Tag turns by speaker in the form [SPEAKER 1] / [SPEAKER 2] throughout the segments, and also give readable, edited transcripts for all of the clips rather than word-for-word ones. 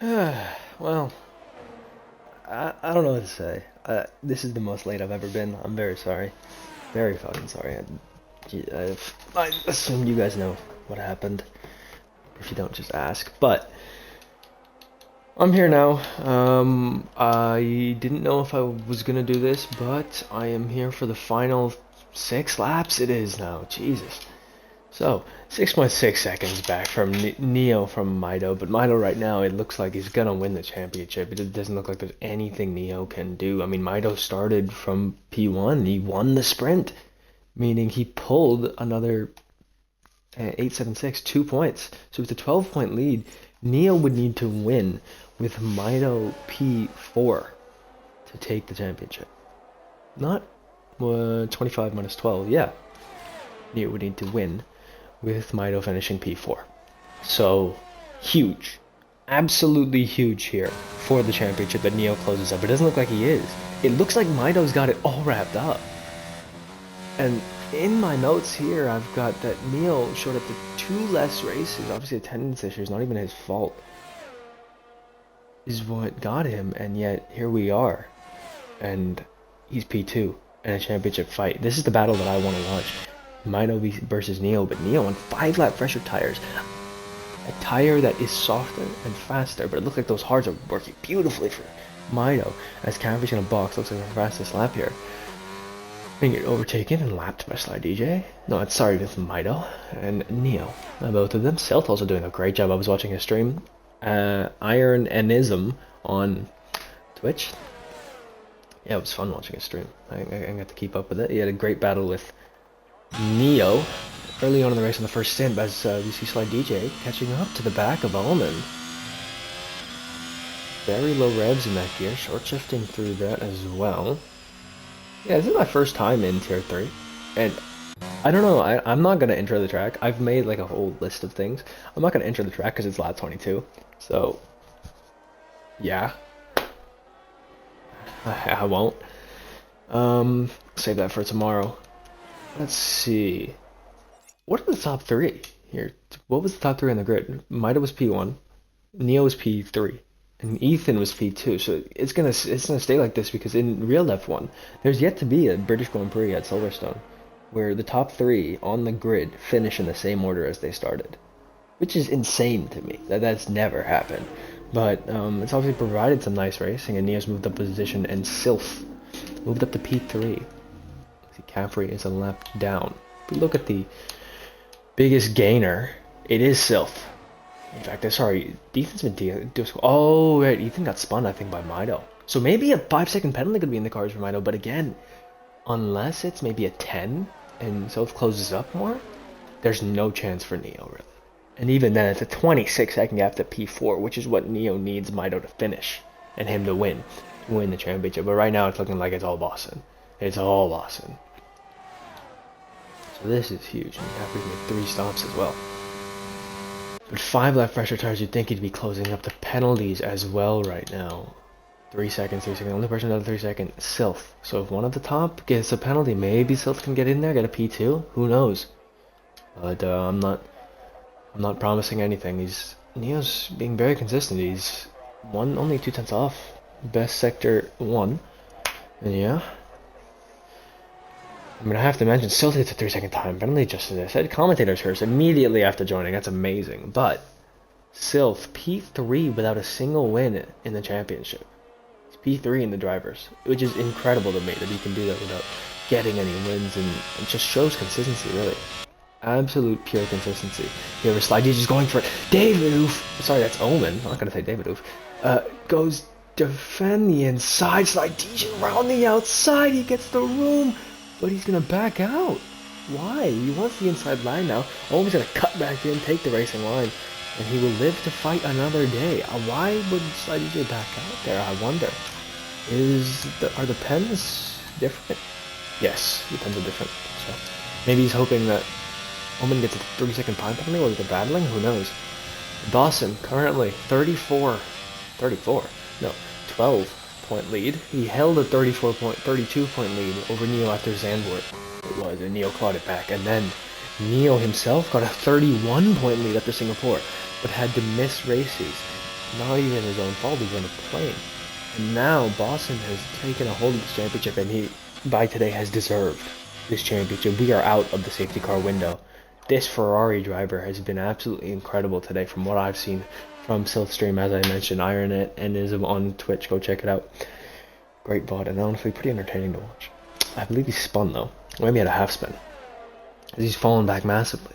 [SPEAKER 1] Well, I don't know what to say. This is the most late I've ever been. I'm very sorry. Very fucking sorry. I assume you guys know what happened. If you don't, just ask. But I'm here now. I didn't know if I was gonna do this, but I am here for the final 6 laps. It is now. Jesus. So, 6.6 seconds back from Neo from Mido, but Mido right now, it looks like he's gonna win the championship. It doesn't look like there's anything Neo can do. I mean, Mido started from P1, he won the sprint, meaning he pulled another 8.76, 2 points. So with a 12-point lead, Neo would need to win with Mido P4 to take the championship. Not 25 minus 12, yeah. Neo would need to win with Mido finishing P4. So, huge. Absolutely huge here for the championship that Neo closes up. It doesn't look like he is. It looks like Mido's got it all wrapped up. And in my notes here, I've got that Neo showed up to 2 less races. Obviously, attendance issue is not even his fault. Is what got him, and yet here we are. And he's P2 in a championship fight. This is the battle that I want to watch. Mido versus Neo, but Neo on 5-lap fresher tires. A tire that is softer and faster, but it looks like those hards are working beautifully for Mido. As Cavi's in a box, looks like the fastest lap here. Being overtaken and lapped by Sly DJ. No, it's sorry with Mido and Neo. Both of them. Selt also doing a great job. I was watching his stream. Iron Anism on Twitch. Yeah, it was fun watching his stream. I got to keep up with it. He had a great battle with Neo early on in the race in the first stint as we see Sly DJ catching up to the back of Omen. Very low revs in that gear, short shifting through that as well. Yeah, this is my first time in Tier 3, and I don't know, I'm not going to intro the track. I've made like a whole list of things. I'm not going to intro the track because it's lap 22, so yeah, I won't. Save that for tomorrow. Let's see. What are the top 3 here? What was the top 3 on the grid? Mida was P1, Neo was P3, and Ethan was P2. So it's gonna stay like this because in real F1, there's yet to be a British Grand Prix at Silverstone where the top 3 on the grid finish in the same order as they started, which is insane to me. That's never happened. But it's obviously provided some nice racing, and Neo's moved up position, and Sylph moved up to P3. See, Caffrey is a lap down. If we look at the biggest gainer, it is Sylph. In fact, sorry, Ethan's been oh, right, Ethan got spun, I think, by Mido. So maybe a 5-second penalty could be in the cards for Mido, but again, unless it's maybe a 10 and Sylph closes up more, there's no chance for Neo, really. And even then, it's a 26-second gap to P4, which is what Neo needs Mido to finish and him to win the championship. But right now, it's looking like it's all Boston. It's all Boston. So this is huge. And Caffrey's made 3 stops as well. But 5-lap pressure tires, you'd think he'd be closing up the penalties as well right now. 3 seconds, 3 seconds. Only person another 3 seconds, Sylph. So if one at the top gets a penalty, maybe Sylph can get in there, get a P2. Who knows? But I'm not promising anything. Neo's being very consistent. He's only 2 tenths off best sector 1. And yeah. I mean, I have to mention, Sylph hits a 3-second time penalty just as I said. Commentators curse immediately after joining. That's amazing. But Sylph, P3 without a single win in the championship. He's P3 in the drivers, which is incredible to me that he can do that without getting any wins, and it just shows consistency, really. Absolute pure consistency. Here, Sly DJ's just going for it. David Oof. Sorry, that's Omen. I'm not going to say David Oof. Goes defend the inside. Sly DJ around the outside. He gets the room. But he's going to back out. Why? He wants the inside line now. Omen's going to cut back in, take the racing line, and he will live to fight another day. Why would Sly DJ back out there, I wonder? Are the pens different? Yes, the pens are different. So maybe he's hoping that Omen gets a 3-second time penalty while they're battling. Who knows? Dawson currently 12 point lead. He held a 32 point lead over Neo after Zandvoort. It was, and Neo clawed it back. And then Neo himself got a 31 point lead after Singapore, but had to miss races Not even his own fault, he's on a plane. And now Boston has taken a hold of this championship, and he, by today, has deserved this championship. We are out of the safety car window. This Ferrari driver has been absolutely incredible today from what I've seen from Silverstone, as I mentioned. Iron It and is on Twitch. Go check it out. Great VOD, and honestly pretty entertaining to watch. I believe he spun though. Maybe had a half spin. He's fallen back massively.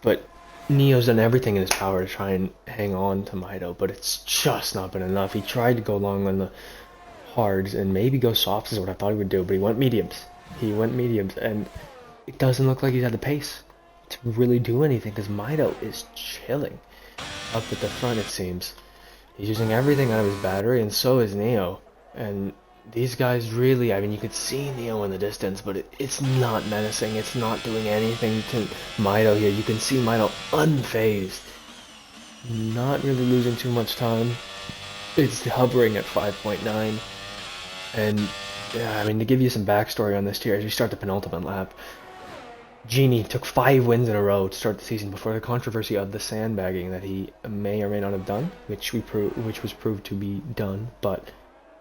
[SPEAKER 1] But Neo's done everything in his power to try and hang on to Mido, but it's just not been enough. He tried to go long on the hards and maybe go softs is what I thought he would do, but he went mediums. And it doesn't look like he's had the pace to really do anything because Mido is chilling up at the front, it seems. He's using everything out of his battery, and so is Neo. And these guys really, I mean, you could see Neo in the distance, but it's not menacing. It's not doing anything to Mido here. You can see Mido unfazed. Not really losing too much time. It's hovering at 5.9. And, yeah, I mean, to give you some backstory on this tier, as we start the penultimate lap, Genie took 5 wins in a row to start the season before the controversy of the sandbagging that he may or may not have done, which was proved to be done, but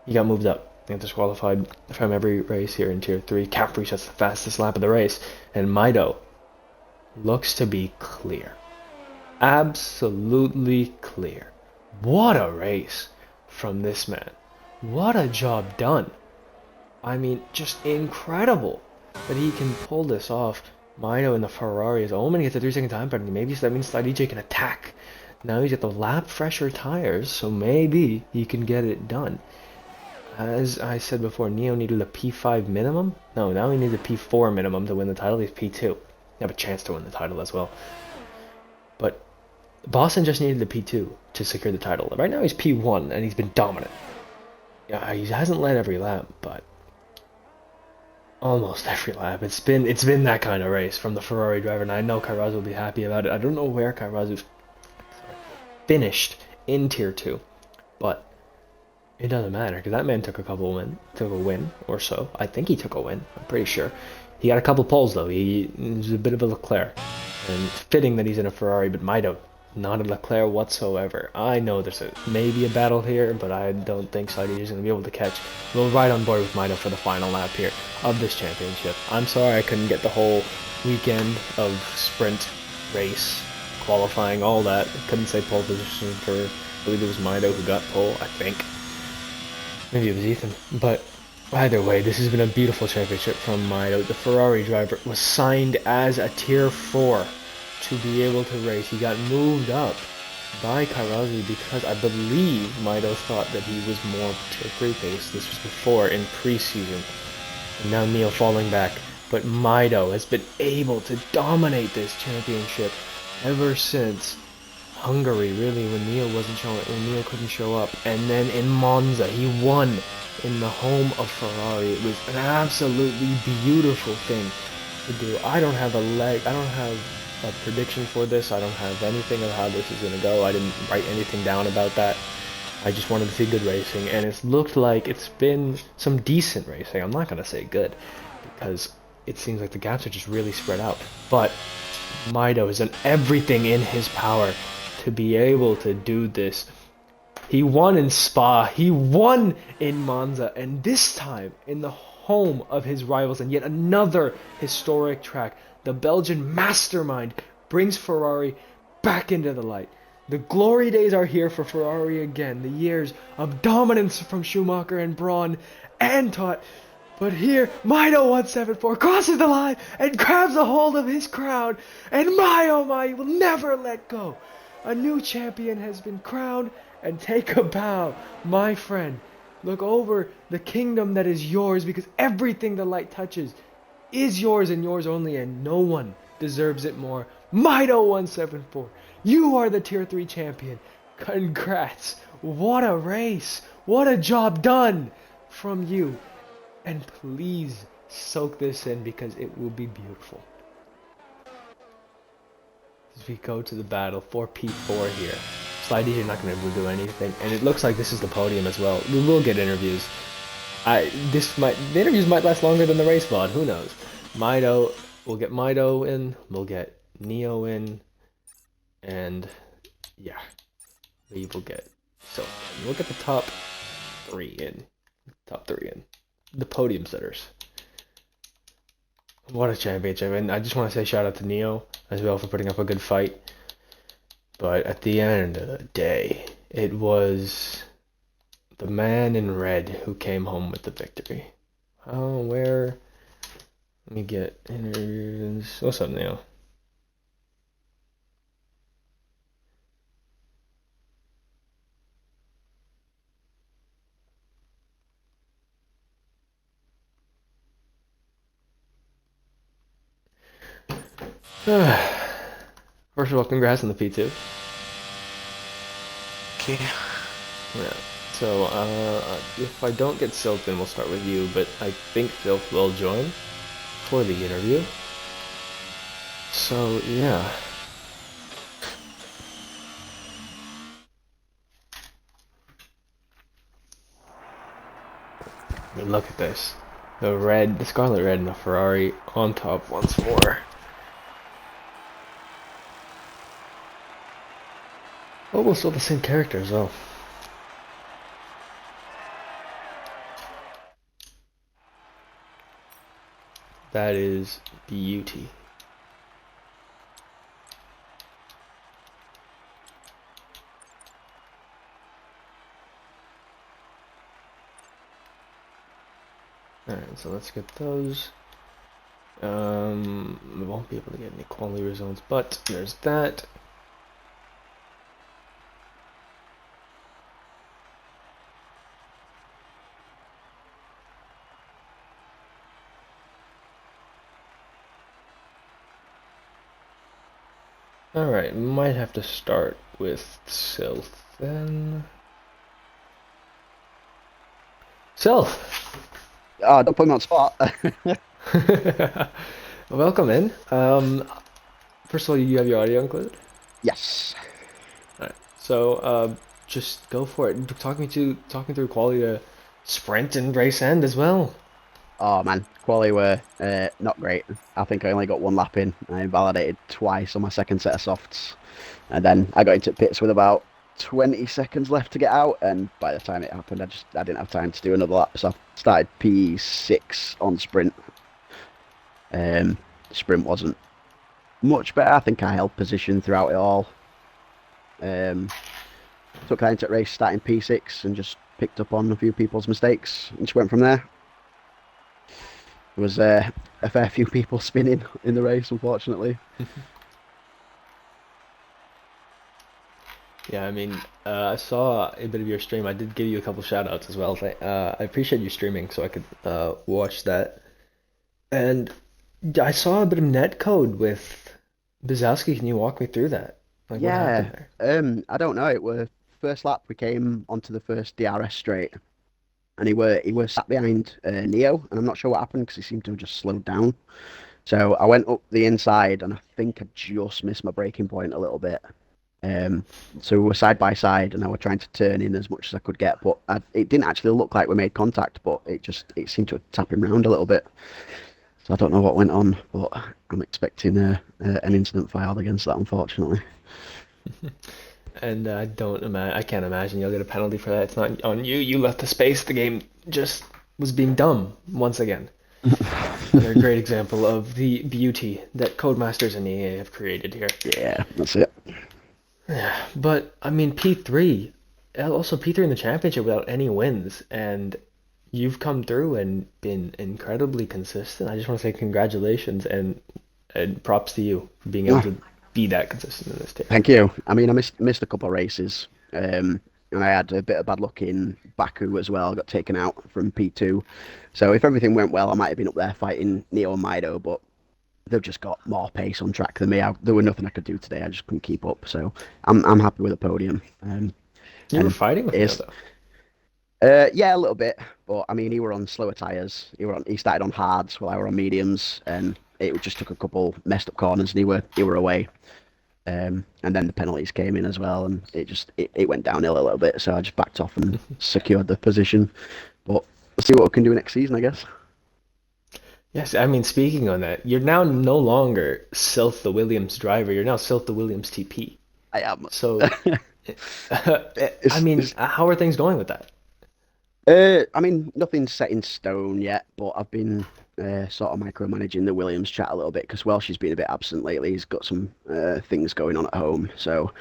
[SPEAKER 1] he got moved up. He got disqualified from every race here in Tier 3. Cap resets the fastest lap of the race, and Mido looks to be clear. Absolutely clear. What a race from this man. What a job done. I mean, just incredible that he can pull this off. Mido in the Ferrari is only gets a 3-second time penalty. Maybe that means Sly DJ can attack. Now he's got the lap fresher tires, so maybe he can get it done. As I said before, Neo needed a P5 minimum. No, now he needs a P4 minimum to win the title. He's P2. You have a chance to win the title as well. But Boston just needed the P2 to secure the title. Right now he's P1, and he's been dominant. Yeah, he hasn't led every lap, but almost every lap. It's been that kind of race from the Ferrari driver, and I know Kairazzo will be happy about it. I don't know where Kairazzo finished in Tier 2, but it doesn't matter, because that man took a win or so. I think he took a win. I'm pretty sure. He got a couple poles, though. He was a bit of a Leclerc. And it's fitting that he's in a Ferrari, but Mido, not a Leclerc whatsoever. I know there's maybe a battle here, but I don't think Saudi is going to be able to catch. We'll ride on board with Mido for the final lap here of this championship. I'm sorry I couldn't get the whole weekend of sprint, race, qualifying, all that. Couldn't say pole position for, I believe it was Mido who got pole, I think. Maybe it was Ethan. But either way, this has been a beautiful championship from Mido. The Ferrari driver was signed as a Tier 4 to be able to race. He got moved up by Kairazzo because I believe Mido thought that he was more Tier 3 pace. This was before in preseason. And now Neo falling back. But Mido has been able to dominate this championship ever since Hungary, really, when Neo couldn't show up. And then in Monza, he won in the home of Ferrari. It was an absolutely beautiful thing to do. I don't have a prediction for this. I don't have anything of how this is going to go. I didn't write anything down about that. I just wanted to see good racing, and it's looked like it's been some decent racing. I'm not going to say good, because it seems like the gaps are just really spread out. But Mido has done everything in his power to be able to do this. He won in Spa, he won in Monza, and this time in the home of his rivals, and yet another historic track. The Belgian mastermind brings Ferrari back into the light. The glory days are here for Ferrari again. The years of dominance from Schumacher and Braun and Todt. But here, Mido 174 crosses the line and grabs a hold of his crown. And my oh my, will never let go. A new champion has been crowned, and take a bow, my friend. Look over the kingdom that is yours, because everything the light touches is yours and yours only, and no one deserves it more. Mido 174, you are the Tier 3 champion. Congrats. What a race. What a job done from you. And please soak this in, because it will be beautiful. As we go to the battle for P4 here. Slidey here not going to be able to do anything. And it looks like this is the podium as well. We will get interviews. The interviews might last longer than the race VOD. Who knows? We'll get Mido in. We'll get Neo in. And yeah, we will get So look at the top three in the podium setters. What a championship! And I just want to say shout out to Neo as well for putting up a good fight. But at the end of the day, it was the man in red who came home with the victory. Oh, where? Let me get interviews. What's up, Neo? First of all, congrats on the P2.
[SPEAKER 2] Okay.
[SPEAKER 1] Yeah. So, if I don't get Silk, then we'll start with you, but I think Silk will join for the interview. So, yeah. I mean, look at this. The scarlet red in the Ferrari on top once more. Almost all the same character as well. That is beauty. Alright, so let's get those. We won't be able to get any quality results, but there's that. Alright, might have to start with Sylph then. Sylph!
[SPEAKER 3] Don't put me on the spot.
[SPEAKER 1] Welcome in. First of all, you have your audio included?
[SPEAKER 3] Yes.
[SPEAKER 1] Alright, so just go for it. Talk me through quality to sprint and race end as well.
[SPEAKER 3] Oh man, quality were not great. I think I only got one lap in. I invalidated twice on my second set of softs, and then I got into pits with about 20 seconds left to get out. And by the time it happened, I didn't have time to do another lap. So I started P6 on sprint. Um, Sprint wasn't much better. I think I held position throughout it all. Um, Took that into race starting P6 and just picked up on a few people's mistakes and just went from there. There was a fair few people spinning in the race, unfortunately.
[SPEAKER 1] Yeah, I mean, I saw a bit of your stream. I did give you a couple shout outs as well. I appreciate you streaming so I could watch that. And I saw a bit of netcode with Bizowski. Can you walk me through that? Like what
[SPEAKER 3] Yeah,
[SPEAKER 1] happened there?
[SPEAKER 3] I don't know. It was first lap. We came onto the first DRS straight, and he were sat behind Neo, and I'm not sure what happened because he seemed to have just slowed down. So I went up the inside, and I think I just missed my braking point a little bit. Um, so we were side by side, and I were trying to turn in as much as I could get, but it didn't actually look like we made contact, but it seemed to tap him round a little bit. So I don't know what went on, but I'm expecting an incident filed against that, unfortunately.
[SPEAKER 1] And I can't imagine you'll get a penalty for that. It's not on you. You left the space. The game just was being dumb once again. Another great example of the beauty that Codemasters and EA have created here.
[SPEAKER 3] Yeah, that's it.
[SPEAKER 1] Yeah, but I mean P3, also P3 in the championship without any wins, and you've come through and been incredibly consistent. I just want to say congratulations and props to you for being able
[SPEAKER 3] Oh,
[SPEAKER 1] to be that consistent in this team.
[SPEAKER 3] thank you. I mean, I missed a couple of races, and I had a bit of bad luck in Baku as well. I got taken out from P2, so if everything went well, I might have been up there fighting Neo and Mido, but they've just got more pace on track than me. There was nothing I could do today. I just couldn't keep up. So I'm happy with the podium.
[SPEAKER 1] You were
[SPEAKER 3] And
[SPEAKER 1] fighting with Neo
[SPEAKER 3] it's
[SPEAKER 1] though.
[SPEAKER 3] yeah, a little bit, but I mean, he were on slower tires. He started on hards while I were on mediums, and it just took a couple messed up corners, and he were away. And then the penalties came in as well, and it went downhill a little bit. So I just backed off and secured the position. But we'll see what we can do next season, I guess.
[SPEAKER 1] Yes, I mean speaking on that, you're now no longer Sylph the Williams driver. You're now Sylph the Williams TP.
[SPEAKER 3] I am.
[SPEAKER 1] So, I mean,
[SPEAKER 3] It's
[SPEAKER 1] how are things going with that?
[SPEAKER 3] I mean, nothing's set in stone yet, but I've been sort of micromanaging the Williams chat a little bit because, well, she's been a bit absent lately. He's got some things going on at home, so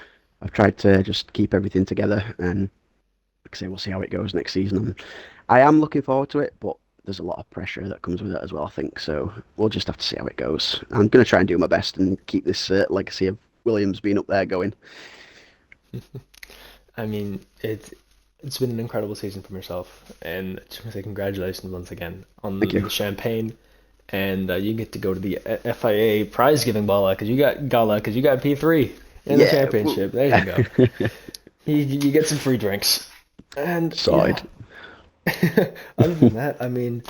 [SPEAKER 3] I've tried to just keep everything together and, like I say, we'll see how it goes next season. And I am looking forward to it, but there's a lot of pressure that comes with it as well, I think. So we'll just have to see how it goes. I'm going to try and do my best and keep this legacy of Williams being up there going.
[SPEAKER 1] I mean, it's been an incredible season from yourself, and I just want to say congratulations once again
[SPEAKER 3] Thank
[SPEAKER 1] on
[SPEAKER 3] you.
[SPEAKER 1] the champagne, and you get to go to the FIA prize giving gala because you got P3 in the
[SPEAKER 3] Yeah, woo.
[SPEAKER 1] championship. There you go. You get some free drinks, and yeah.
[SPEAKER 3] Side.
[SPEAKER 1] Other than that, I mean,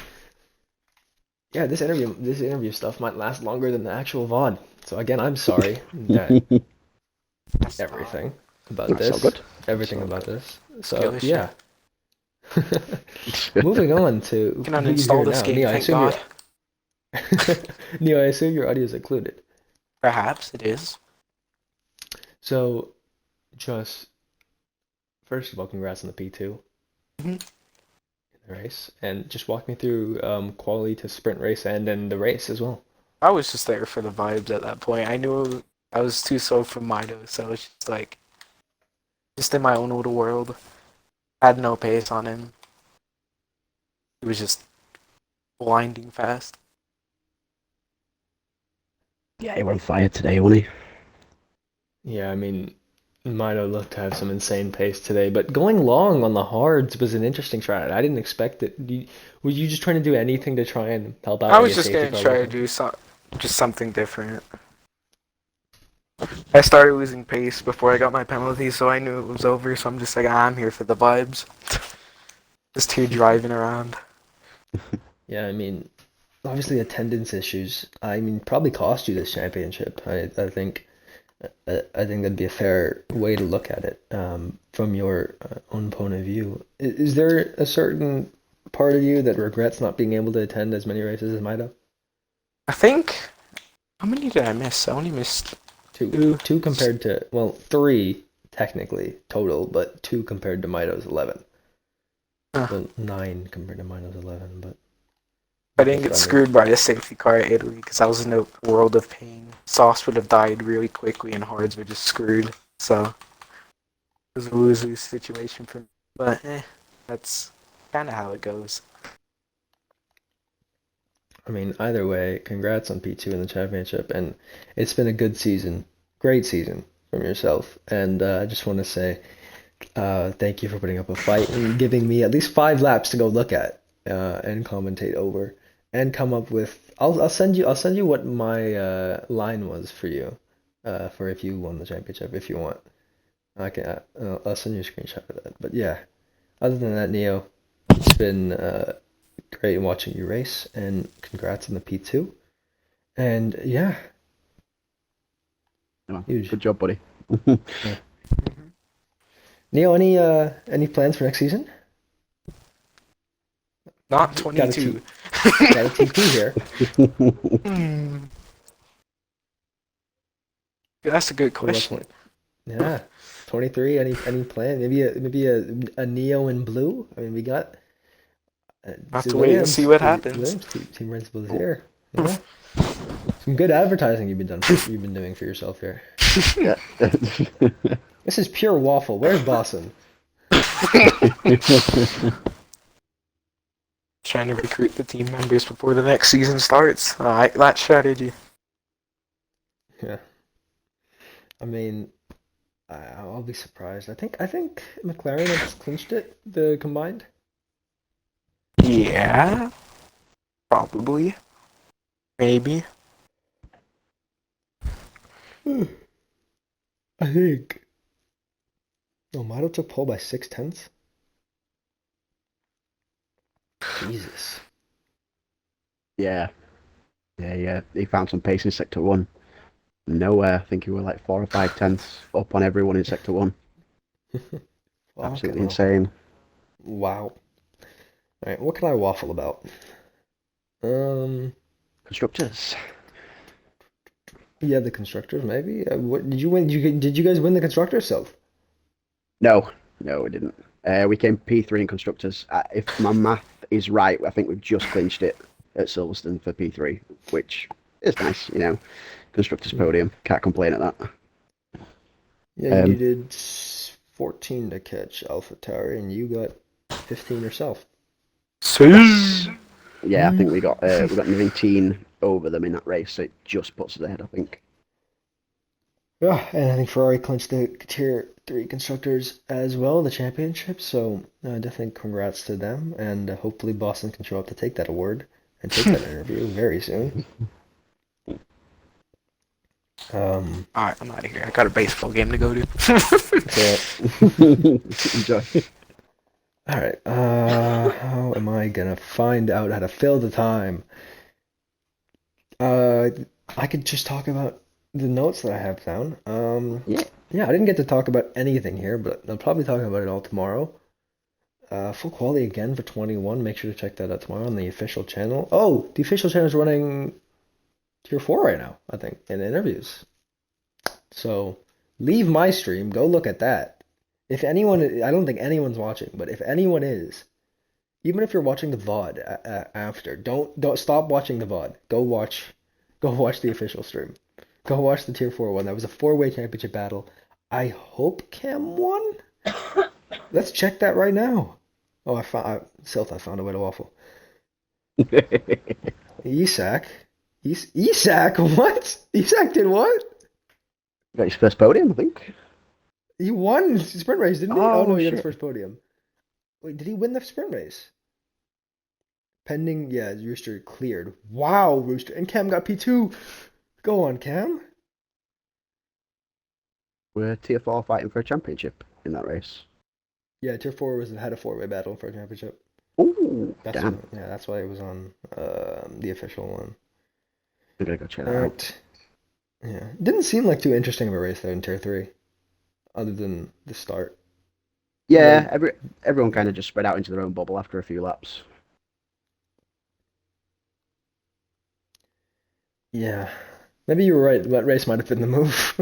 [SPEAKER 1] yeah, this interview stuff might last longer than the actual VOD. So again, I'm sorry that
[SPEAKER 2] That's fine.
[SPEAKER 1] everything about
[SPEAKER 3] That's all
[SPEAKER 1] this,
[SPEAKER 3] good. That's
[SPEAKER 1] everything
[SPEAKER 3] all
[SPEAKER 1] about
[SPEAKER 3] good.
[SPEAKER 1] this.
[SPEAKER 2] Skill
[SPEAKER 1] So
[SPEAKER 2] issue.
[SPEAKER 1] yeah. Moving on to
[SPEAKER 2] Can
[SPEAKER 1] who you hear
[SPEAKER 2] uninstall this
[SPEAKER 1] now.
[SPEAKER 2] game,
[SPEAKER 1] Neo, I
[SPEAKER 2] thank
[SPEAKER 1] assume
[SPEAKER 2] God.
[SPEAKER 1] your Neo, I assume your audio is included.
[SPEAKER 2] Perhaps it is.
[SPEAKER 1] So just first of all, congrats on the P2
[SPEAKER 2] Mhm.
[SPEAKER 1] in the race, and just walk me through quality to sprint race and then the race as well.
[SPEAKER 2] I was just there for the vibes at that point. I knew I was too slow for Mido, so it's just like just in my own little world. Had no pace on him. He was just blinding fast.
[SPEAKER 3] Yeah, he was on fire today, wasn't he?
[SPEAKER 1] Yeah, I mean, Mido looked to have some insane pace today, but going long on the hards was an interesting try. I didn't expect it. Were you just trying to do anything to try and help out
[SPEAKER 2] I
[SPEAKER 1] any
[SPEAKER 2] was
[SPEAKER 1] a
[SPEAKER 2] just
[SPEAKER 1] safety
[SPEAKER 2] gonna
[SPEAKER 1] car
[SPEAKER 2] try to
[SPEAKER 1] working?
[SPEAKER 2] do just something different. I started losing pace before I got my penalty, so I knew it was over. So I'm just like, I'm here for the vibes. Just here driving around.
[SPEAKER 1] Yeah, I mean, obviously attendance issues. I mean, probably cost you this championship. I think that'd be a fair way to look at it from your own point of view. Is there a certain part of you that regrets not being able to attend as many races as Maida?
[SPEAKER 2] I think how many did I miss? I only missed
[SPEAKER 1] Two,
[SPEAKER 2] two.
[SPEAKER 1] two compared to well, three technically total, but two compared to Maido's 11.
[SPEAKER 2] Uh,
[SPEAKER 1] Well, nine compared to Maido's 11, but
[SPEAKER 2] I
[SPEAKER 1] both
[SPEAKER 2] didn't get
[SPEAKER 1] running.
[SPEAKER 2] screwed by the safety car at Italy because I was in a world of pain. Sauce would have died really quickly and Hards were just screwed. So it was a lose-lose situation for me. But that's kind of how it goes.
[SPEAKER 1] I mean, either way, congrats on P2 in the championship, and it's been a good season, great season from yourself. And I just want to say thank you for putting up a fight and giving me at least 5 laps to go look at and commentate over, and come up with. I'll send you what my line was for you, for if you won the championship if you want. I'll send you a screenshot of that. But yeah, other than that, Neo, it's been great watching you race, and congrats on the P2. And yeah,
[SPEAKER 3] Oh,
[SPEAKER 1] huge.
[SPEAKER 3] good job, buddy.
[SPEAKER 1] Yeah.
[SPEAKER 2] Mm-hmm.
[SPEAKER 1] Neo, any plans for next season?
[SPEAKER 2] Not
[SPEAKER 1] Got a
[SPEAKER 2] 22.
[SPEAKER 1] T got a TP here.
[SPEAKER 2] Hmm. That's a good
[SPEAKER 1] What about
[SPEAKER 2] question.
[SPEAKER 1] 20? Yeah, 23. Any plan? Maybe a Neo in blue. I mean, we got
[SPEAKER 2] I'll have
[SPEAKER 1] see
[SPEAKER 2] to wait and see what happens.
[SPEAKER 1] Williams team principal is here. Yeah, some good advertising you've been doing for yourself here.
[SPEAKER 3] Yeah.
[SPEAKER 1] This is pure waffle. Where's Boston?
[SPEAKER 2] Trying to recruit the team members before the next season starts. I like that strategy.
[SPEAKER 1] Yeah, I mean, I'll be surprised. I think McLaren have clinched it, the combined.
[SPEAKER 2] Yeah, probably. Maybe.
[SPEAKER 1] I think. Oh, Mato took pole by 6 tenths. Jesus.
[SPEAKER 3] Yeah, yeah. He found some pace in sector one. Nowhere. I think he were like 4 or 5 tenths up on everyone in sector one.
[SPEAKER 1] Fucking
[SPEAKER 3] Absolutely
[SPEAKER 1] hell.
[SPEAKER 3] insane.
[SPEAKER 1] Wow. All right, what can I waffle about? Um,
[SPEAKER 3] Constructors.
[SPEAKER 1] Yeah, the constructors maybe. What did you win? Did you guys win the constructors still?
[SPEAKER 3] No, no, we didn't. We came P3 in constructors. If my math is right, I think we've just clinched it at Silverstone for P3, which is nice. Constructors
[SPEAKER 1] Hmm.
[SPEAKER 3] podium. Can't complain at that.
[SPEAKER 1] Yeah, you
[SPEAKER 3] Um,
[SPEAKER 1] needed 14 to catch AlphaTauri, and you got 15 yourself.
[SPEAKER 3] yes.
[SPEAKER 2] See?
[SPEAKER 3] Yeah, I think we got 19 over them in that race, so it just puts us ahead, I think.
[SPEAKER 1] Yeah, and I think Ferrari clinched the Tier 3 constructors as well, the championship. So definitely congrats to them, and hopefully Boston can show up to take that award and take that interview very soon. Um,
[SPEAKER 2] Alright, I'm out of here. I got a baseball game to go to.
[SPEAKER 1] so
[SPEAKER 3] Enjoy.
[SPEAKER 1] all right, how am I gonna find out how to fill the time? Uh, I could just talk about the notes that I have down.
[SPEAKER 3] Yeah.
[SPEAKER 1] Yeah, I didn't get to talk about anything here, but I'll probably talk about it all tomorrow. Full quality again for 21. Make sure to check that out tomorrow on the official channel. Oh, the official channel is running Tier 4 right now, I think, in interviews. So leave my stream, go look at that. If anyone, I don't think anyone's watching, but if anyone is, even if you're watching the VOD after, don't stop watching the VOD. Go watch the official stream. Go watch the Tier 4 one. That was a four-way championship battle. I hope Cam won. Let's check that right now. Oh, I found a way to waffle. Isak. Isak, what? Isak did what?
[SPEAKER 3] Got his first podium, I think.
[SPEAKER 1] He won the sprint race, didn't he? Oh no,
[SPEAKER 3] Oh
[SPEAKER 1] he got his
[SPEAKER 3] shit.
[SPEAKER 1] first podium. Wait, did he win the sprint race? Pending, yeah, Rooster cleared. Wow, Rooster. And Cam got P2. Go on, Cam.
[SPEAKER 3] We're tier 4 fighting for a championship in that race.
[SPEAKER 1] Yeah, Tier 4 had a four-way battle for a championship.
[SPEAKER 3] Oh,
[SPEAKER 1] That's
[SPEAKER 3] damn.
[SPEAKER 1] yeah, that's why it was on the official one.
[SPEAKER 3] I'm gonna go check
[SPEAKER 1] All
[SPEAKER 3] that out.
[SPEAKER 1] right. Yeah. Didn't seem like too interesting of a race though in Tier 3, other than the start. No,
[SPEAKER 3] Yeah, everyone kind of just spread out into their own bubble after a few laps.
[SPEAKER 1] yeah. Maybe you were right. That race might have been the move.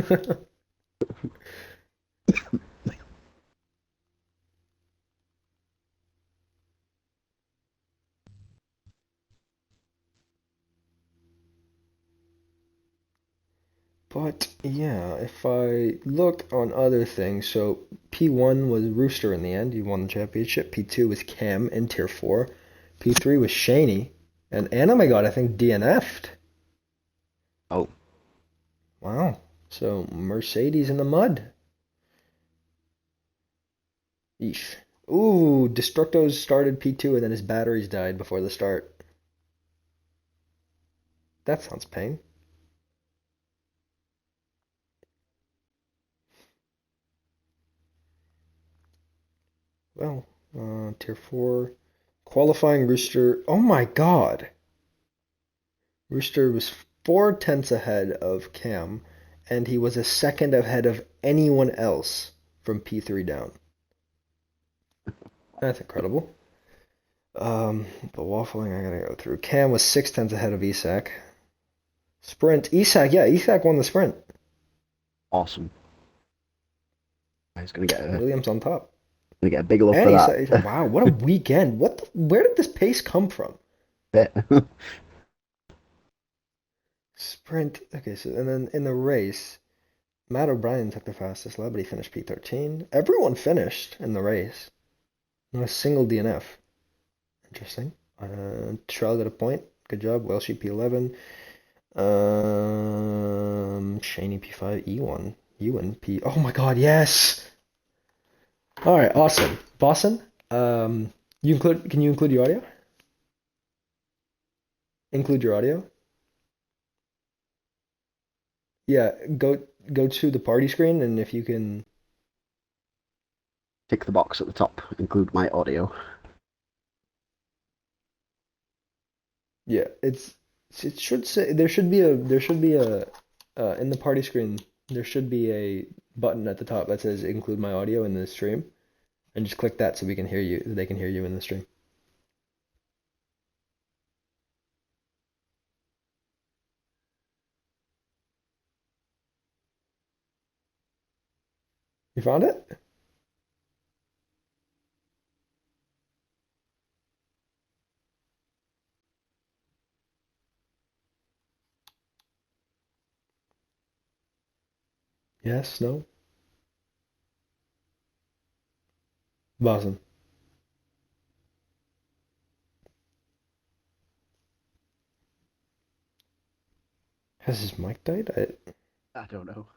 [SPEAKER 1] But yeah, if I look on other things, so P1 was Rooster in the end. He won the championship. P2 was Cam in Tier 4. P3 was Shaney. And Anime God, I think, DNF'd.
[SPEAKER 3] Oh,
[SPEAKER 1] Wow. So Mercedes in the mud. Eesh. Ooh, Destructo's started P2 and then his batteries died before the start. That sounds pain. Well, Tier 4. Qualifying Rooster. Oh my god. Rooster was 4 tenths ahead of Cam, and he was a second ahead of anyone else from P3 down. That's incredible. The waffling I gotta go through. Cam was 6 tenths ahead of Isak. Sprint. Isak won the sprint.
[SPEAKER 3] awesome. He's
[SPEAKER 1] Williams on top.
[SPEAKER 3] gonna get a big love
[SPEAKER 1] And
[SPEAKER 3] for
[SPEAKER 1] Isak,
[SPEAKER 3] that.
[SPEAKER 1] wow, what a weekend. Where did this pace come from?
[SPEAKER 3] Bit.
[SPEAKER 1] Sprint. Okay, so and then in the race, Matt O'Brien took the fastest lap, but he finished P13. Everyone finished in the race. Not a single DNF. Interesting. Trell got a point. Good job. Welshie P11. Shaney P5. E1. Ewan P. Oh my God, yes! All right, awesome. Boston, can you include your audio? Include your audio? Yeah, go to the party screen and if you can,
[SPEAKER 3] Tick the box at the top. Include my audio.
[SPEAKER 1] yeah, it should say there should be a in the party screen there should be a button at the top that says include my audio in the stream. And just click that so we can hear you. They can hear you in the stream. You found it? Yes, no? Buzzing. Has his mic died?
[SPEAKER 3] I don't know.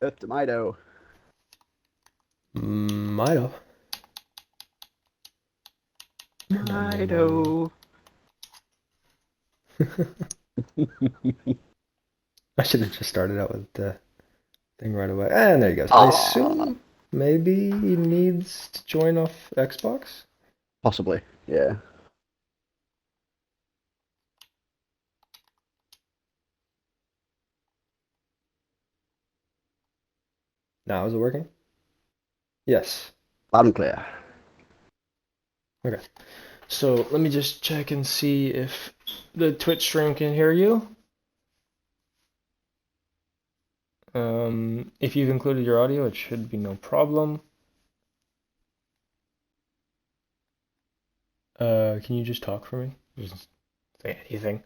[SPEAKER 3] Earth tomato.
[SPEAKER 1] Might have. Nom, nom, nom, nom.
[SPEAKER 2] Mido.
[SPEAKER 1] I should have just started out with the thing right away. And there he goes. I
[SPEAKER 3] Ah,
[SPEAKER 1] assume maybe he needs to join off Xbox?
[SPEAKER 3] possibly. Yeah.
[SPEAKER 1] Now, is it working? Yes.
[SPEAKER 3] Loud and clear.
[SPEAKER 1] Okay. So let me just check and see if the Twitch stream can hear you. If you've included your audio, it should be no problem. Can you just talk for me? Just say anything.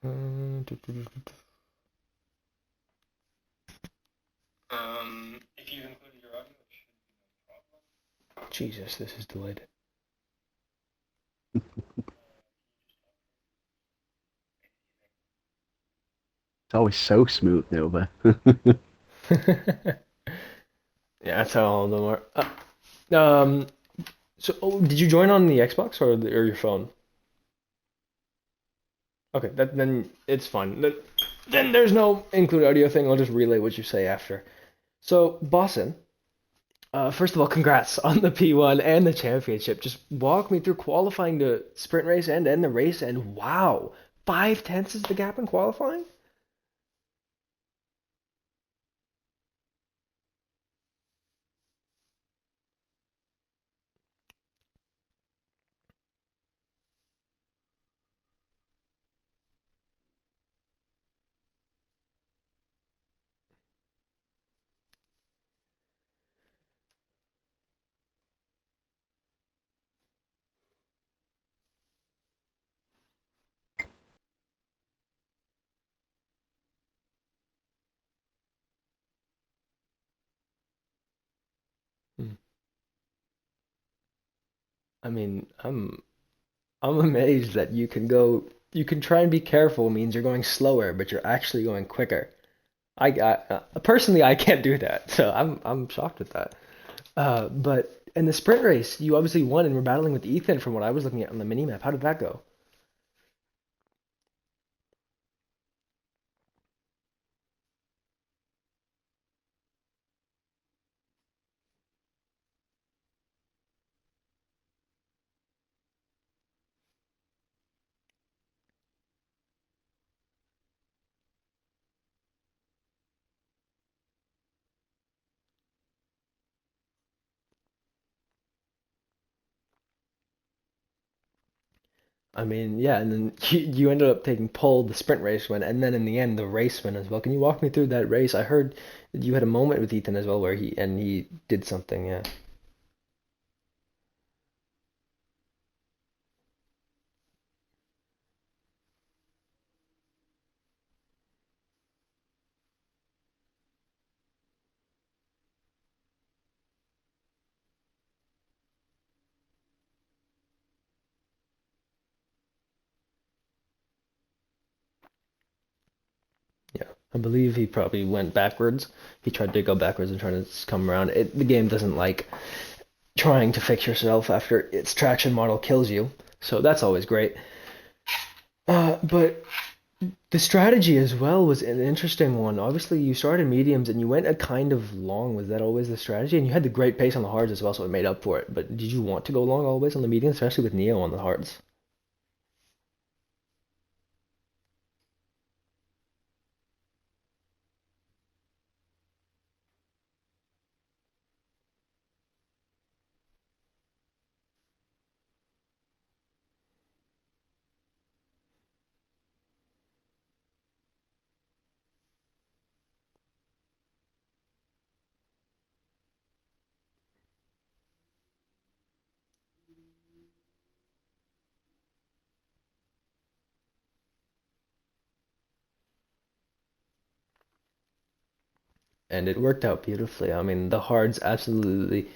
[SPEAKER 1] If you've included your audio, it should be no problem. Jesus, this is delayed.
[SPEAKER 3] It's always so smooth, Nova.
[SPEAKER 1] Yeah, that's how all of them are. So did you join on the Xbox or your phone? Okay, then it's fine. Then there's no include audio thing. I'll just relay what you say after. So, Boston, first of all, congrats on the P1 and the championship. Just walk me through qualifying the sprint race and end the race, and wow, 5/10 is the gap in qualifying? Hmm. I mean, I'm amazed that you can try and be careful means you're going slower, but you're actually going quicker. Personally, I can't do that, so I'm shocked at that. But in the sprint race, you obviously won and were battling with Ethan from what I was looking at on the mini map. How did that go? I mean, yeah, and then you ended up taking pole the sprint race win, and then in the end the race win as well. Can you walk me through that race? I heard that you had a moment with Ethan as well where he did something. Yeah. Yeah, I believe he probably went backwards. He tried to go backwards and try to come around. The game doesn't like trying to fix yourself after its traction model kills you, so that's always great. But the strategy as well was an interesting one. Obviously, you started mediums and you went a kind of long. Was that always the strategy? And you had the great pace on the hards as well, so it made up for it. But did you want to go long always on the mediums, especially with Neo on the hards? and it worked out beautifully. I mean, the hards absolutely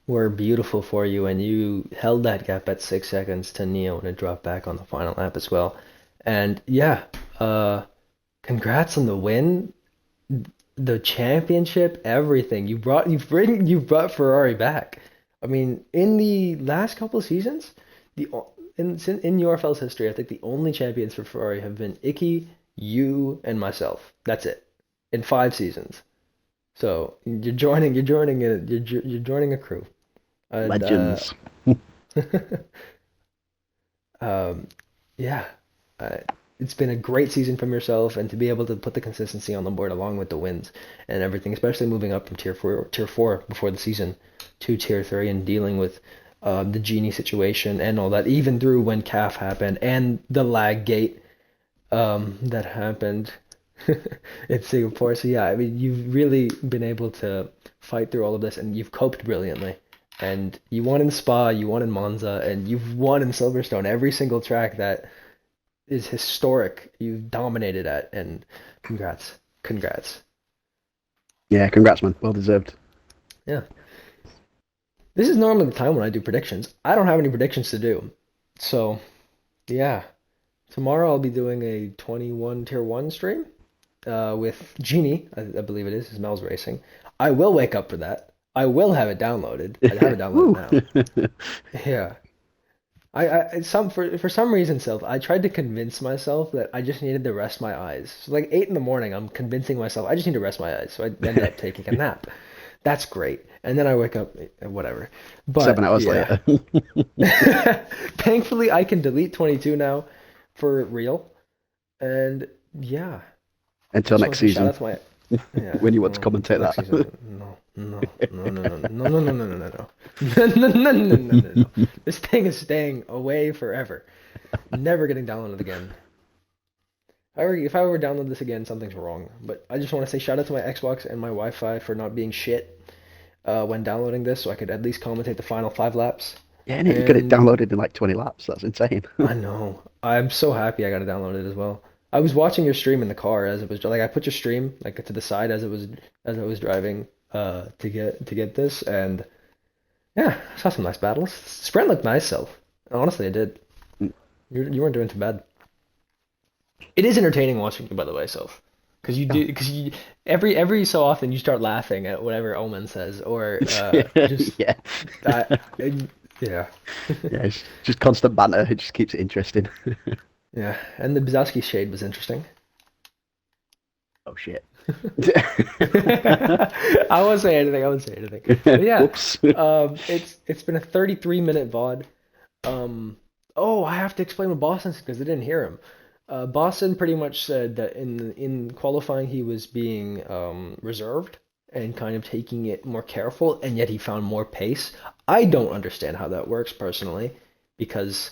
[SPEAKER 1] were beautiful for you, and you held that gap at 6 seconds to Neo, and it dropped back on the final lap as well. And yeah, uh, congrats on the win, the championship, everything. You brought Ferrari back. I mean, in the last couple of seasons, in URFL's history, I think the only champions for Ferrari have been Icky, you, and myself. That's it. In 5 seasons. So you're joining a crew. And
[SPEAKER 3] Legends.
[SPEAKER 1] um, yeah, uh, it's been a great season from yourself, and to be able to put the consistency on the board along with the wins and everything, especially moving up from tier four before the season to tier three and dealing with the genie situation and all that, even through when CAF happened and the lag gate that happened in Singapore. So yeah, I mean, you've really been able to fight through all of this, and you've coped brilliantly. And you won in Spa, you won in Monza, and you've won in Silverstone. Every single track that is historic, you've dominated at. And congrats, congrats.
[SPEAKER 3] Yeah, congrats, man. Well deserved.
[SPEAKER 1] Yeah, this is normally the time when I do predictions. I don't have any predictions to do, so yeah. Tomorrow I'll be doing a 21 Tier 1 stream with Genie, I believe it is, Mel's Racing. I will wake up for that. I will have it downloaded. I have it downloaded now.
[SPEAKER 3] Woo.
[SPEAKER 1] Yeah. For some reason, Sylph, I tried to convince myself that I just needed to rest my eyes. So like 8 in the morning, I'm convincing myself I just need to rest my eyes. So I ended up taking a nap. That's great. And then I wake up, whatever. But
[SPEAKER 3] 7 hours
[SPEAKER 1] yeah.
[SPEAKER 3] later.
[SPEAKER 1] Thankfully, I can delete 22 now for real. And yeah, I
[SPEAKER 3] Until
[SPEAKER 1] just
[SPEAKER 3] next
[SPEAKER 1] want to say shout
[SPEAKER 3] season,
[SPEAKER 1] out to my yeah.
[SPEAKER 3] when you want to commentate
[SPEAKER 1] Next
[SPEAKER 3] that.
[SPEAKER 1] season. No, no, no, no, no, no, no, no, no, no, no, no, no, no, no, no, no, no. This thing is staying away forever. Never getting downloaded again. If I ever download this again, something's wrong. But I just want to say shout out to my Xbox and my Wi-Fi for not being shit when downloading this, so I could at least commentate the final 5 laps.
[SPEAKER 3] Yeah, and you got it
[SPEAKER 1] And
[SPEAKER 3] downloaded in like 20 laps. That's insane.
[SPEAKER 1] I know. I'm so happy I got it downloaded as well. I was watching your stream in the car as it was like I put your stream like to the side as I was driving to get this, and yeah, I saw some nice battles. Sprint looked nice, Self. Honestly, it did. You weren't doing too bad. It is entertaining watching you, by the way, Self. Because every so often you start laughing at whatever Omen says, or just
[SPEAKER 3] Yeah.
[SPEAKER 1] that, yeah.
[SPEAKER 3] Yeah, it's just constant banter. It just keeps it interesting.
[SPEAKER 1] Yeah, and the Bzowski shade was interesting.
[SPEAKER 3] Oh shit.
[SPEAKER 1] I won't say anything. I won't say anything. But yeah,
[SPEAKER 3] Whoops.
[SPEAKER 1] it's been a 33-minute VOD. Oh, I have to explain what Boston said because they didn't hear him. Boston pretty much said that in qualifying he was being reserved and kind of taking it more careful, and yet he found more pace. I don't understand how that works personally, because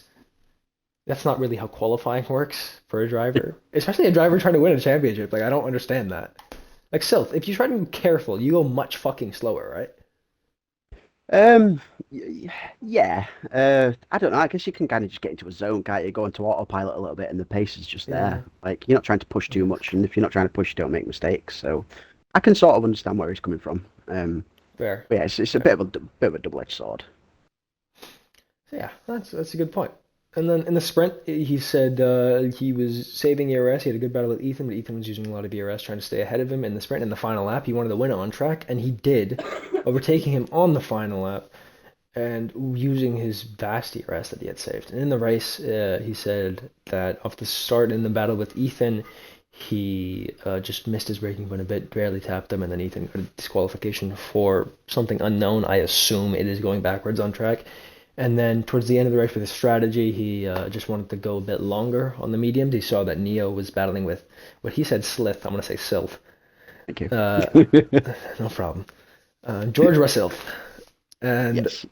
[SPEAKER 1] that's not really how qualifying works for a driver, especially a driver trying to win a championship. Like, I don't understand that. Like, Sylph, if you try to be careful, you go much fucking slower, right?
[SPEAKER 3] Um, yeah. I don't know. I guess you can kind of just get into a zone, can't you? Go into autopilot a little bit, and the pace is just
[SPEAKER 1] Yeah.
[SPEAKER 3] there. Like you're not trying to push too much, and if you're not trying to push, you don't make mistakes. So I can sort of understand where he's coming from.
[SPEAKER 1] Fair.
[SPEAKER 3] But yeah, it's a
[SPEAKER 1] Fair.
[SPEAKER 3] bit of a double-edged sword.
[SPEAKER 1] So yeah, that's a good point. And then in the sprint, he said he was saving ERS. He had a good battle with Ethan, but Ethan was using a lot of ERS, trying to stay ahead of him in the sprint. In the final lap, he wanted to win on track, and he did, overtaking him on the final lap and using his vast ERS that he had saved. And in the race, he said that off the start in the battle with Ethan, he just missed his braking point a bit, barely tapped him, and then Ethan got a disqualification for something unknown. I assume it is going backwards on track. And then towards the end of the race with his strategy, he just wanted to go a bit longer on the mediums. He saw that Neo was battling with what he said Slith. I'm going to say Sylph.
[SPEAKER 3] Thank you.
[SPEAKER 1] No problem. George Russell. And
[SPEAKER 3] Yes.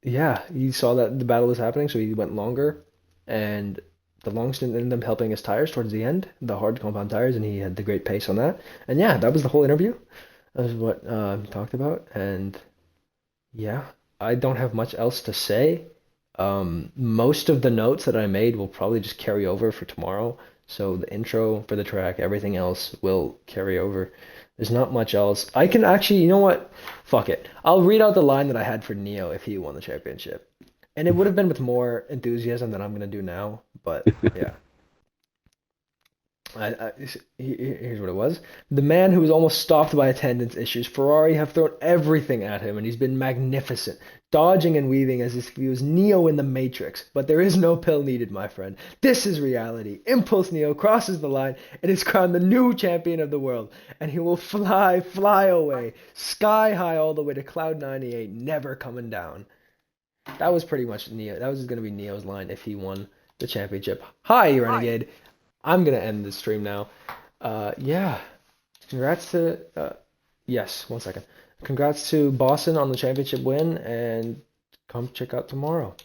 [SPEAKER 1] yeah, he saw that the battle was happening, so he went longer. And the long stint ended up helping his tires towards the end, the hard compound tires, and he had the great pace on that. And yeah, that was the whole interview. That was what he talked about. And yeah, I don't have much else to say. Most of the notes that I made will probably just carry over for tomorrow. So the intro for the track, everything else will carry over. There's not much else. I can actually, you know what? Fuck it. I'll read out the line that I had for Neo if he won the championship. And it would have been with more enthusiasm than I'm gonna do now, but yeah. Here's what it was. The man who was almost stopped by attendance issues, Ferrari have thrown everything at him, and he's been magnificent, dodging and weaving as if he was Neo in the Matrix. But there is no pill needed, my friend. This is reality. Impulse Neo crosses the line and is crowned the new champion of the world, and he will fly away, sky high all the way to Cloud 98, never coming down. That was pretty much Neo. That was going to be Neo's line if he won the championship. Hi, Renegade. I'm gonna end the stream now. Yeah. Congrats to yes, 1 second. Congrats to Boston on the championship win, and come check out tomorrow.